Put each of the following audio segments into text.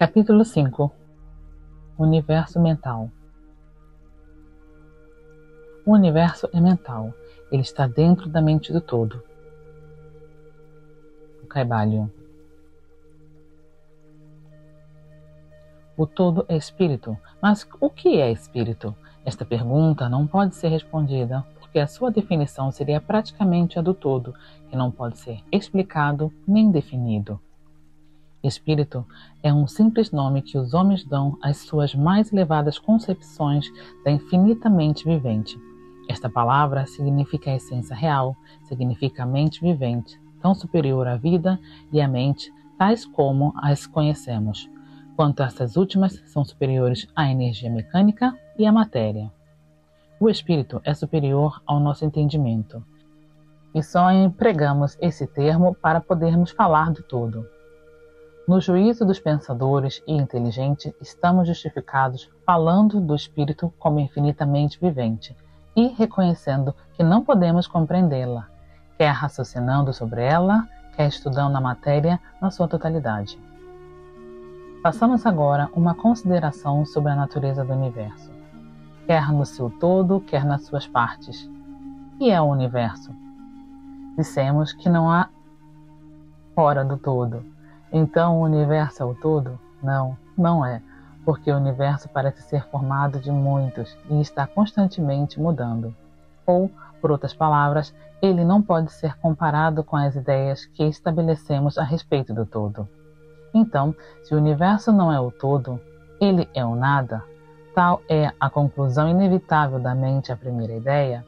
Capítulo 5. Universo mental. O universo é mental. Ele está dentro da mente do todo. O Kybalion. O todo é espírito. Mas o que é espírito? Esta pergunta não pode ser respondida, porque a sua definição seria praticamente a do todo, que não pode ser explicado nem definido. Espírito é um simples nome que os homens dão às suas mais elevadas concepções da infinitamente vivente. Esta palavra significa a essência real, significa a mente vivente, tão superior à vida e à mente, tais como as conhecemos, quanto estas últimas são superiores à energia mecânica e à matéria. O espírito é superior ao nosso entendimento, e só empregamos esse termo para podermos falar do todo. No juízo dos pensadores e inteligentes, estamos justificados falando do espírito como infinitamente vivente e reconhecendo que não podemos compreendê-la, quer raciocinando sobre ela, quer estudando a matéria na sua totalidade. Façamos agora uma consideração sobre a natureza do universo, quer no seu todo, quer nas suas partes. O que é o universo? Dissemos que não há fora do todo. Então o universo é o todo? Não, não é, porque o universo parece ser formado de muitos e está constantemente mudando. Ou, por outras palavras, ele não pode ser comparado com as ideias que estabelecemos a respeito do todo. Então, se o universo não é o todo, ele é o nada. Tal é a conclusão inevitável da mente à primeira ideia.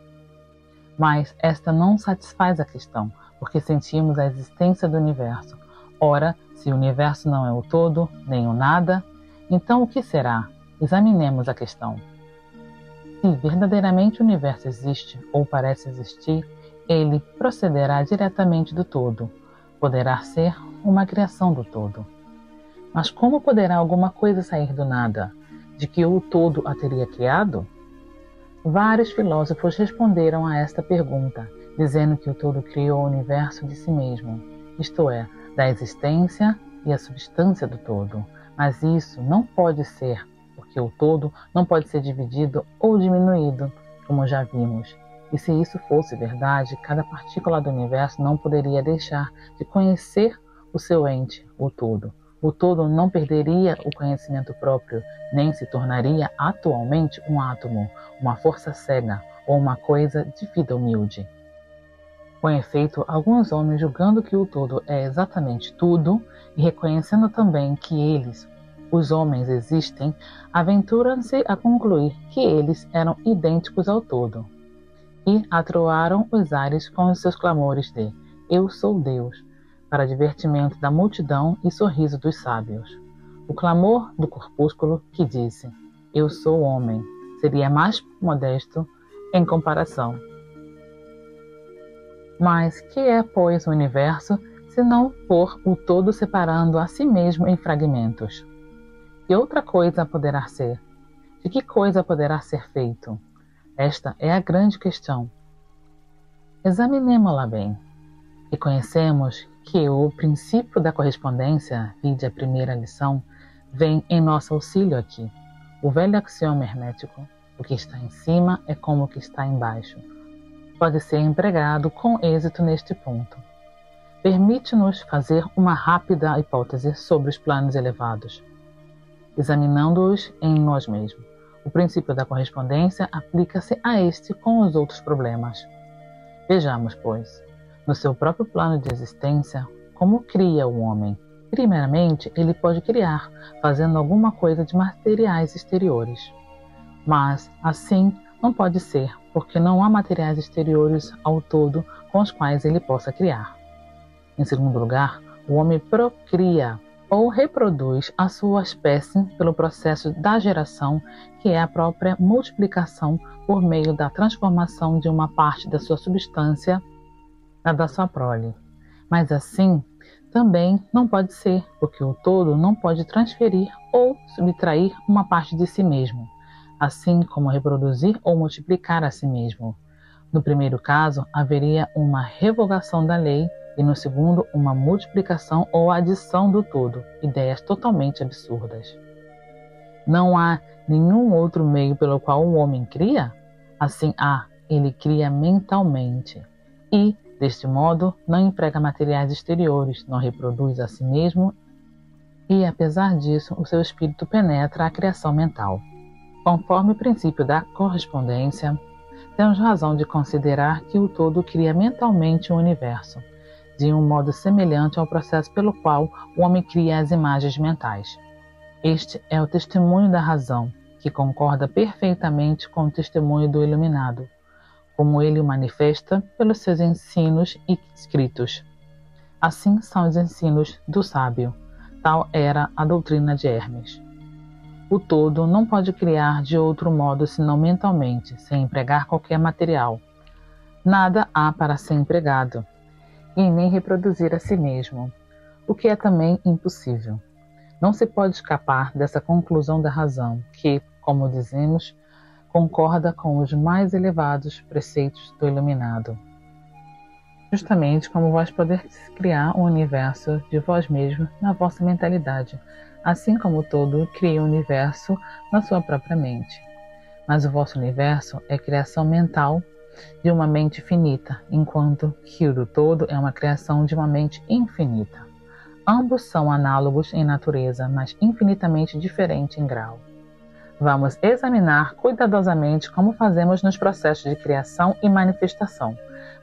Mas esta não satisfaz a questão, porque sentimos a existência do universo. Ora, se o universo não é o todo, nem o nada, então o que será? Examinemos a questão. Se verdadeiramente o universo existe ou parece existir, ele procederá diretamente do todo. Poderá ser uma criação do todo. Mas como poderá alguma coisa sair do nada? De que o todo a teria criado? Vários filósofos responderam a esta pergunta, dizendo que o todo criou o universo de si mesmo, isto é, da existência e a substância do todo. Mas isso não pode ser, porque o todo não pode ser dividido ou diminuído, como já vimos. E se isso fosse verdade, cada partícula do universo não poderia deixar de conhecer o seu ente, o todo. O todo não perderia o conhecimento próprio, nem se tornaria atualmente um átomo, uma força cega ou uma coisa de vida humilde. Com efeito, alguns homens, julgando que o todo é exatamente tudo e reconhecendo também que eles, os homens, existem, aventuram-se a concluir que eles eram idênticos ao todo e atroaram os ares com os seus clamores de "Eu sou Deus", para divertimento da multidão e sorriso dos sábios. O clamor do corpúsculo que disse "Eu sou homem" seria mais modesto em comparação. Mas que é, pois, o universo, se não por o todo separando a si mesmo em fragmentos? Que outra coisa poderá ser? De que coisa poderá ser feito? Esta é a grande questão. Examinemo-la bem. Reconhecemos que o princípio da correspondência, vide a primeira lição, vem em nosso auxílio aqui. O velho axioma hermético, o que está em cima é como o que está embaixo, pode ser empregado com êxito neste ponto. Permite-nos fazer uma rápida hipótese sobre os planos elevados, examinando-os em nós mesmos. O princípio da correspondência aplica-se a este com os outros problemas. Vejamos, pois, no seu próprio plano de existência, como cria o homem. Primeiramente, ele pode criar, fazendo alguma coisa de materiais exteriores. Mas, assim, não pode ser, porque não há materiais exteriores ao todo com os quais ele possa criar. Em segundo lugar, o homem procria ou reproduz a sua espécie pelo processo da geração, que é a própria multiplicação por meio da transformação de uma parte da sua substância na da sua prole. Mas assim, também não pode ser, porque o todo não pode transferir ou subtrair uma parte de si mesmo, assim como reproduzir ou multiplicar a si mesmo. No primeiro caso, haveria uma revogação da lei e no segundo, uma multiplicação ou adição do todo, ideias totalmente absurdas. Não há nenhum outro meio pelo qual o homem cria? Assim ele cria mentalmente e, deste modo, não emprega materiais exteriores, não reproduz a si mesmo e, apesar disso, o seu espírito penetra a criação mental. Conforme o princípio da correspondência, temos razão de considerar que o todo cria mentalmente o universo, de um modo semelhante ao processo pelo qual o homem cria as imagens mentais. Este é o testemunho da razão, que concorda perfeitamente com o testemunho do iluminado, como ele o manifesta pelos seus ensinos escritos. Assim são os ensinos do sábio. Tal era a doutrina de Hermes. O todo não pode criar de outro modo senão mentalmente, sem empregar qualquer material. Nada há para ser empregado, e nem reproduzir a si mesmo, o que é também impossível. Não se pode escapar dessa conclusão da razão, que, como dizemos, concorda com os mais elevados preceitos do iluminado. Justamente como vós podeis criar um universo de vós mesmos na vossa mentalidade, assim como o todo cria um universo na sua própria mente. Mas o vosso universo é criação mental de uma mente finita, enquanto que o do todo é uma criação de uma mente infinita. Ambos são análogos em natureza, mas infinitamente diferentes em grau. Vamos examinar cuidadosamente como fazemos nos processos de criação e manifestação.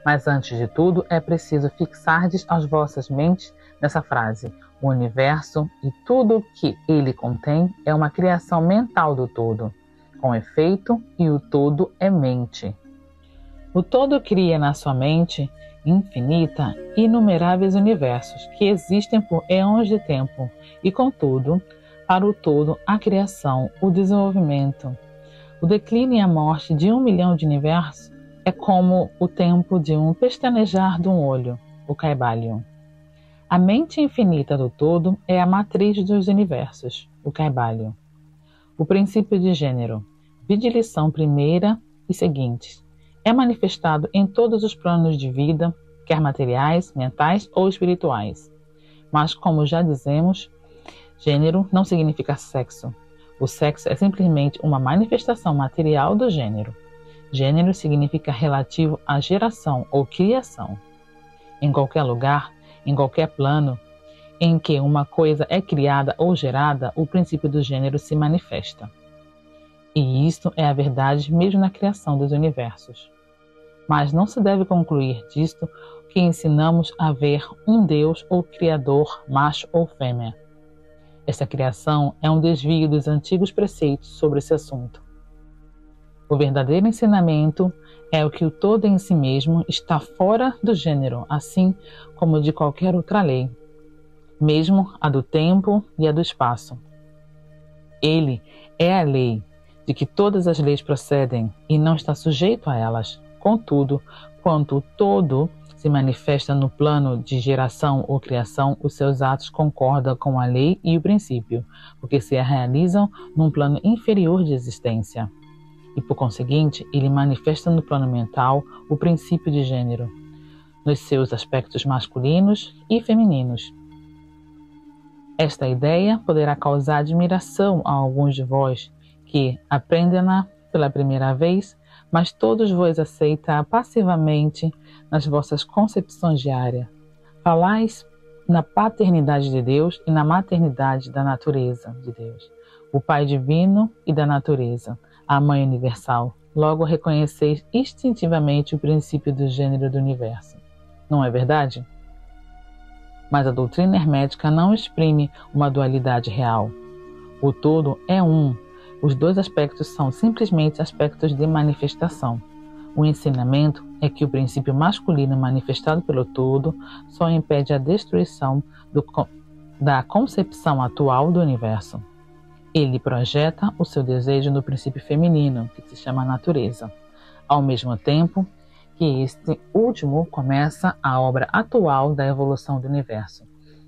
Mas antes de tudo, é preciso fixardes as vossas mentes nessa frase: o universo e tudo o que ele contém é uma criação mental do todo, com efeito, e o todo é mente. O todo cria na sua mente infinita inumeráveis universos que existem por éons de tempo, e contudo, para o todo, a criação, o desenvolvimento, o declínio e a morte de 1 milhão de universos é como o tempo de um pestanejar de um olho, o Caibalion. A mente infinita do todo é a matriz dos universos, o Caibalion. O princípio de gênero, vide lição primeira e seguintes, é manifestado em todos os planos de vida, quer materiais, mentais ou espirituais. Mas, como já dizemos, gênero não significa sexo. O sexo é simplesmente uma manifestação material do gênero. Gênero significa relativo à geração ou criação. Em qualquer lugar, em qualquer plano em que uma coisa é criada ou gerada, o princípio do gênero se manifesta. E isto é a verdade mesmo na criação dos universos. Mas não se deve concluir disto que ensinamos a ver um Deus ou Criador, macho ou fêmea. Essa criação é um desvio dos antigos preceitos sobre esse assunto. O verdadeiro ensinamento é o que o todo em si mesmo está fora do gênero, assim como de qualquer outra lei, mesmo a do tempo e a do espaço. Ele é a lei de que todas as leis procedem e não está sujeito a elas. Contudo, quanto o todo se manifesta no plano de geração ou criação, os seus atos concordam com a lei e o princípio, porque se realizam num plano inferior de existência. E, por conseguinte, ele manifesta no plano mental o princípio de gênero, nos seus aspectos masculinos e femininos. Esta ideia poderá causar admiração a alguns de vós, que aprendem-na pela primeira vez, mas todos vos aceita passivamente nas vossas concepções diárias. Falais na paternidade de Deus e na maternidade da natureza de Deus, o Pai divino e da natureza, a Mãe universal. Logo reconheceis instintivamente o princípio do gênero do universo. Não é verdade? Mas a doutrina hermética não exprime uma dualidade real. O todo é um. Os dois aspectos são simplesmente aspectos de manifestação. O ensinamento é que o princípio masculino manifestado pelo todo só impede a destruição da concepção atual do universo. Ele projeta o seu desejo no princípio feminino, que se chama natureza, ao mesmo tempo que este último começa a obra atual da evolução do universo,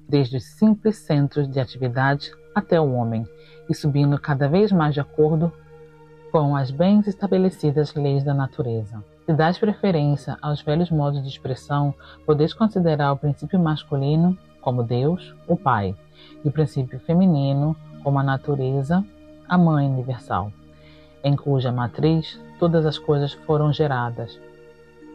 desde os simples centros de atividade até o homem, e subindo cada vez mais de acordo com as bem estabelecidas leis da natureza. Se dás preferência aos velhos modos de expressão, podeis considerar o princípio masculino como Deus, o Pai, e o princípio feminino como a natureza, a Mãe universal, em cuja matriz todas as coisas foram geradas.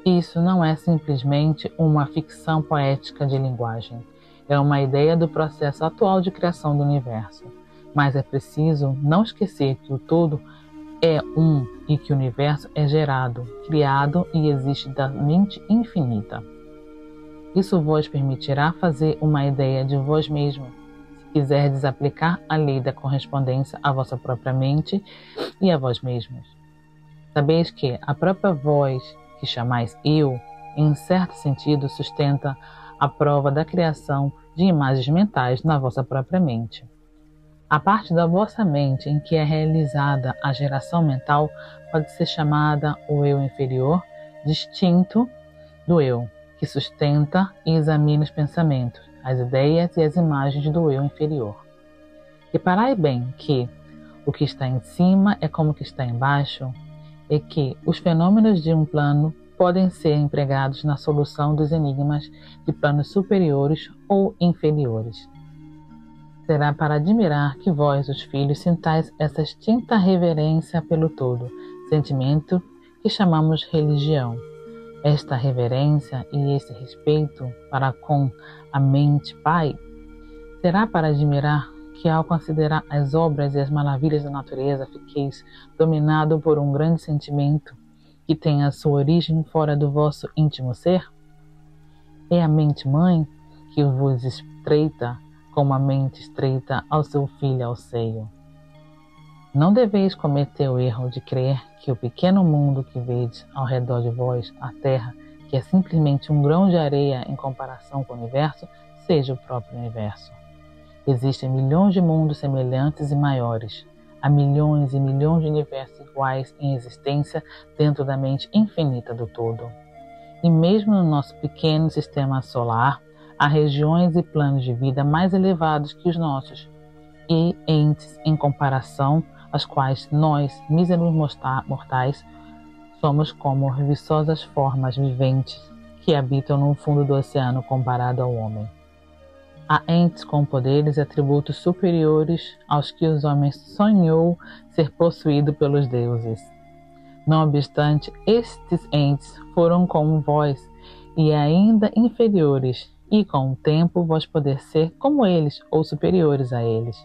Isso não é simplesmente uma ficção poética de linguagem, é uma ideia do processo atual de criação do universo. Mas é preciso não esquecer que o todo é um e que o universo é gerado, criado e existe da mente infinita. Isso vos permitirá fazer uma ideia de vós mesmo, se quiserdes aplicar a lei da correspondência à vossa própria mente e a vós mesmos. Sabeis que a própria voz, que chamais eu, em certo sentido sustenta a prova da criação de imagens mentais na vossa própria mente. A parte da vossa mente em que é realizada a geração mental pode ser chamada o eu inferior, distinto do eu, que sustenta e examina os pensamentos, as ideias e as imagens do eu inferior. Reparai bem que o que está em cima é como o que está embaixo, e que os fenômenos de um plano podem ser empregados na solução dos enigmas de planos superiores ou inferiores. Será para admirar que vós, os filhos, sintais essa extinta reverência pelo todo, sentimento que chamamos religião. Esta reverência e esse respeito para com a mente Pai, será para admirar que ao considerar as obras e as maravilhas da natureza, fiqueis dominado por um grande sentimento que tem a sua origem fora do vosso íntimo ser? É a mente mãe que vos estreita como a mente estreita ao seu filho ao seio. Não deveis cometer o erro de crer que o pequeno mundo que vedes ao redor de vós, a Terra, que é simplesmente um grão de areia em comparação com o universo, seja o próprio universo. Existem milhões de mundos semelhantes e maiores. Há milhões e milhões de universos iguais em existência dentro da mente infinita do todo. E mesmo no nosso pequeno sistema solar, há regiões e planos de vida mais elevados que os nossos, e entes em comparação, às quais nós, míseros mortais, somos como viçosas formas viventes que habitam no fundo do oceano comparado ao homem. Há entes com poderes e atributos superiores aos que os homens sonhou ser possuído pelos deuses. Não obstante, estes entes foram como vós e ainda inferiores, e com o tempo vós poder ser como eles ou superiores a eles.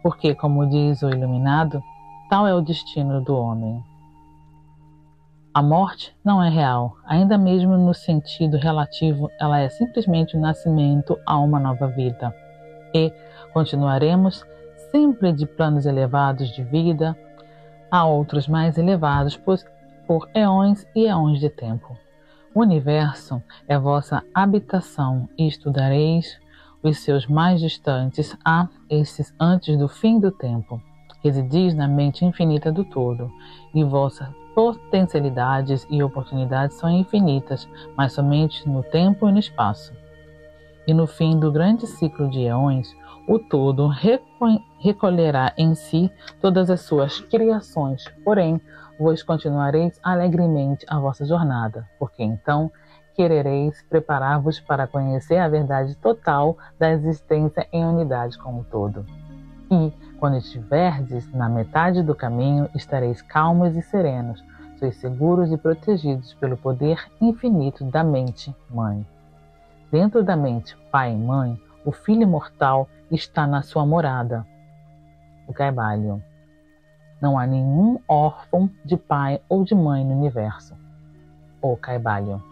Porque, como diz o iluminado, tal é o destino do homem. A morte não é real, ainda mesmo no sentido relativo, ela é simplesmente o nascimento a uma nova vida. E continuaremos sempre de planos elevados de vida a outros mais elevados por eões e eões de tempo. O universo é vossa habitação e estudareis os seus mais distantes a esses antes do fim do tempo. Residis na mente infinita do todo, e vossas potencialidades e oportunidades são infinitas, mas somente no tempo e no espaço. E no fim do grande ciclo de eões, o todo recolherá em si todas as suas criações, porém, vós continuareis alegremente a vossa jornada, porque então querereis preparar-vos para conhecer a verdade total da existência em unidade com o todo. E, quando estiverdes na metade do caminho, estareis calmos e serenos, sois seguros e protegidos pelo poder infinito da mente Mãe. Dentro da mente Pai e Mãe, o Filho imortal está na sua morada, o Kaivalyo. Não há nenhum órfão de pai ou de mãe no universo, o Kaivalyo.